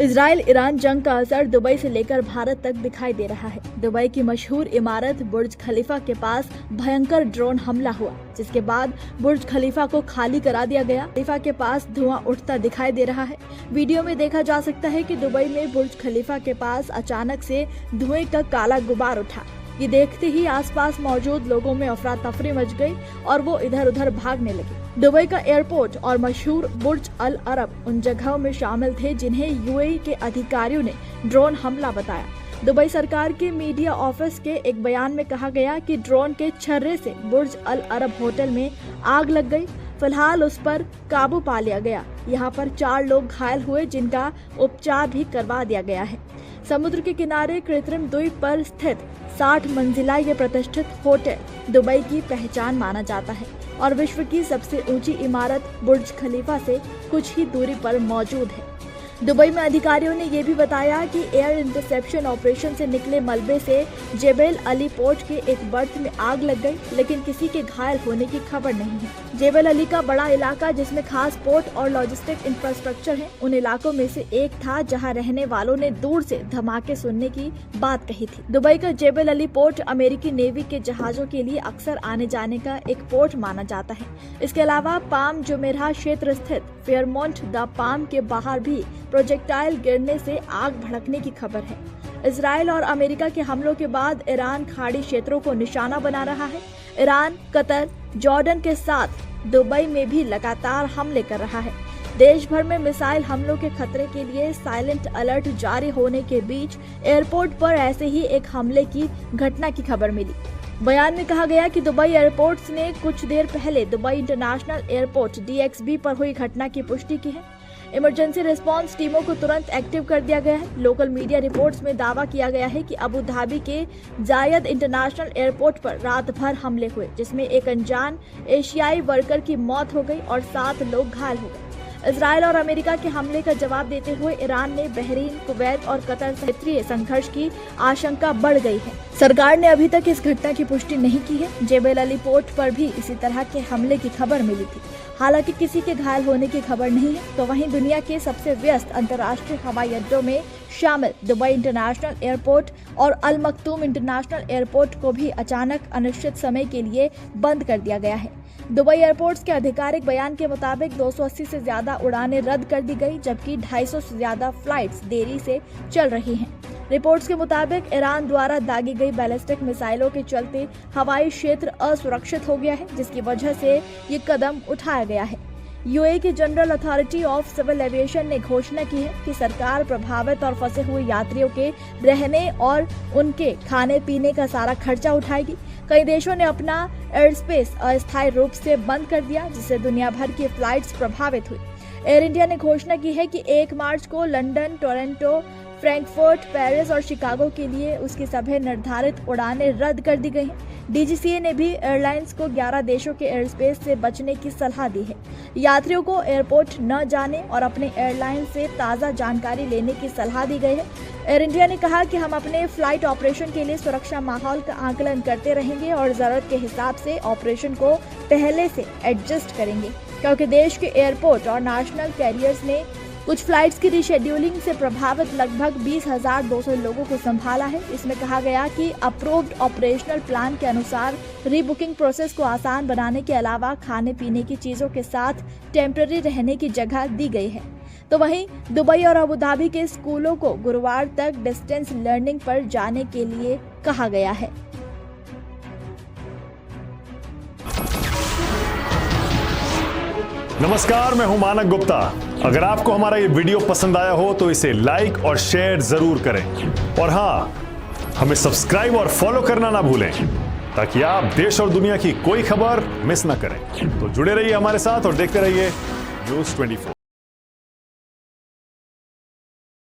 Israel Iran जंग का असर दुबई से लेकर भारत तक दिखाई दे रहा है। दुबई की मशहूर इमारत बुर्ज खलीफा के पास भयंकर ड्रोन हमला हुआ, जिसके बाद बुर्ज खलीफा को खाली करा दिया गया। खलीफा के पास धुआं उठता दिखाई दे रहा है। वीडियो में देखा जा सकता है कि दुबई में बुर्ज खलीफा के पास अचानक से धुएं का काला गुबार उठा। ये देखते ही आसपास मौजूद लोगों में अफरा तफरी मच गई और वो इधर उधर भागने लगे। दुबई का एयरपोर्ट और मशहूर बुर्ज अल अरब उन जगहों में शामिल थे जिन्हें यूएई के अधिकारियों ने ड्रोन हमला बताया। दुबई सरकार के मीडिया ऑफिस के एक बयान में कहा गया कि ड्रोन के छर्रे से बुर्ज अल अरब होटल में आग लग गई। फिलहाल उस पर काबू पा लिया गया। यहाँ पर 4 लोग घायल हुए, जिनका उपचार भी करवा दिया गया है। समुद्र के किनारे कृत्रिम द्वीप पर स्थित 60 मंजिला ये प्रतिष्ठित होटल दुबई की पहचान माना जाता है और विश्व की सबसे ऊंची इमारत बुर्ज खलीफा से कुछ ही दूरी पर मौजूद है। दुबई में अधिकारियों ने ये भी बताया कि एयर इंटरसेप्शन ऑपरेशन से निकले मलबे से जेबेल अली पोर्ट के एक बर्थ में आग लग गई, लेकिन किसी के घायल होने की खबर नहीं है। जेबेल अली का बड़ा इलाका, जिसमें खास पोर्ट और लॉजिस्टिक इंफ्रास्ट्रक्चर है, उन इलाकों में से एक था जहां रहने वालों ने दूर से धमाके सुनने की बात कही थी। दुबई का जेबेल अली पोर्ट अमेरिकी नेवी के जहाजों के लिए अक्सर आने जाने का एक पोर्ट माना जाता है। इसके अलावा पाम जुमेराह क्षेत्र स्थित फेयरमोंट द पाम के बाहर भी प्रोजेक्टाइल गिरने से आग भड़कने की खबर है। इजराइल और अमेरिका के हमलों के बाद ईरान खाड़ी क्षेत्रों को निशाना बना रहा है। ईरान, कतर, जॉर्डन के साथ दुबई में भी लगातार हमले कर रहा है। देश भर में मिसाइल हमलों के खतरे के लिए साइलेंट अलर्ट जारी होने के बीच एयरपोर्ट पर ऐसे ही एक हमले की घटना की खबर मिली। बयान में कहा गया कि दुबई एयरपोर्ट्स ने कुछ देर पहले दुबई इंटरनेशनल एयरपोर्ट DXB पर हुई घटना की पुष्टि की है। इमरजेंसी रिस्पांस टीमों को तुरंत एक्टिव कर दिया गया है। लोकल मीडिया रिपोर्ट्स में दावा किया गया है कि अबू धाबी के जायद इंटरनेशनल एयरपोर्ट पर रात भर हमले हुए, जिसमें एक अनजान एशियाई वर्कर की मौत हो गई और 7 लोग घायल हो गए। इजराइल और अमेरिका के हमले का जवाब देते हुए ईरान ने बहरीन, कुवैत और कतर से क्षेत्रीय संघर्ष की आशंका बढ़ गई है। सरकार ने अभी तक इस घटना की पुष्टि नहीं की है। जेबेल अली पोर्ट पर भी इसी तरह के हमले की खबर मिली थी। हालांकि किसी के घायल होने की खबर नहीं है। तो वहीं दुनिया के सबसे व्यस्त अंतर्राष्ट्रीय हवाई अड्डों में शामिल दुबई इंटरनेशनल एयरपोर्ट और अल मखतूम इंटरनेशनल एयरपोर्ट को भी अचानक अनिश्चित समय के लिए बंद कर दिया गया है। दुबई एयरपोर्ट्स के आधिकारिक बयान के मुताबिक 280 से ज्यादा उड़ानें रद्द कर दी गई, जबकि 250 से ज्यादा फ्लाइट्स देरी से चल रही हैं। रिपोर्ट्स के मुताबिक ईरान द्वारा दागी गई बैलिस्टिक मिसाइलों के चलते हवाई क्षेत्र असुरक्षित हो गया है, जिसकी वजह से ये कदम उठाया गया है। यूएई की general authority of civil aviation ने घोषणा की है कि सरकार प्रभावित और फंसे हुए यात्रियों के रहने और उनके खाने पीने का सारा खर्चा उठाएगी। कई देशों ने अपना एयरस्पेस अस्थायी रूप से बंद कर दिया, जिससे दुनिया भर की फ्लाइट्स प्रभावित हुई। एयर इंडिया ने घोषणा की है कि 1 मार्च को लंदन, टोरंटो, फ्रैंकफर्ट, पेरिस और शिकागो के लिए उसकी सभी निर्धारित उड़ानें रद्द कर दी गई हैं। DGCA ने भी एयरलाइंस को 11 देशों के एयरस्पेस से बचने की सलाह दी है। यात्रियों को एयरपोर्ट न जाने और अपने एयरलाइन से ताज़ा जानकारी लेने की सलाह दी गई है। एयर इंडिया ने कहा कि हम अपने फ्लाइट ऑपरेशन के लिए सुरक्षा माहौल का आकलन करते रहेंगे और ज़रूरत के हिसाब से ऑपरेशन को पहले से एडजस्ट करेंगे, क्योंकि देश के एयरपोर्ट और नेशनल कैरियर्स ने कुछ फ्लाइट्स की रीशेड्यूलिंग से प्रभावित लगभग 20,200 लोगों को संभाला है। इसमें कहा गया कि अप्रूव्ड ऑपरेशनल प्लान के अनुसार रीबुकिंग प्रोसेस को आसान बनाने के अलावा खाने पीने की चीज़ों के साथ टेम्पररी रहने की जगह दी गई है। तो वहीं दुबई और अबू धाबी के स्कूलों को गुरुवार तक डिस्टेंस लर्निंग पर जाने के लिए कहा गया है। नमस्कार, मैं हूं मानक गुप्ता। अगर आपको हमारा ये वीडियो पसंद आया हो तो इसे लाइक और शेयर जरूर करें, और हाँ, हमें सब्सक्राइब और फॉलो करना ना भूलें, ताकि आप देश और दुनिया की कोई खबर मिस ना करें। तो जुड़े रहिए हमारे साथ और देखते रहिए News 24।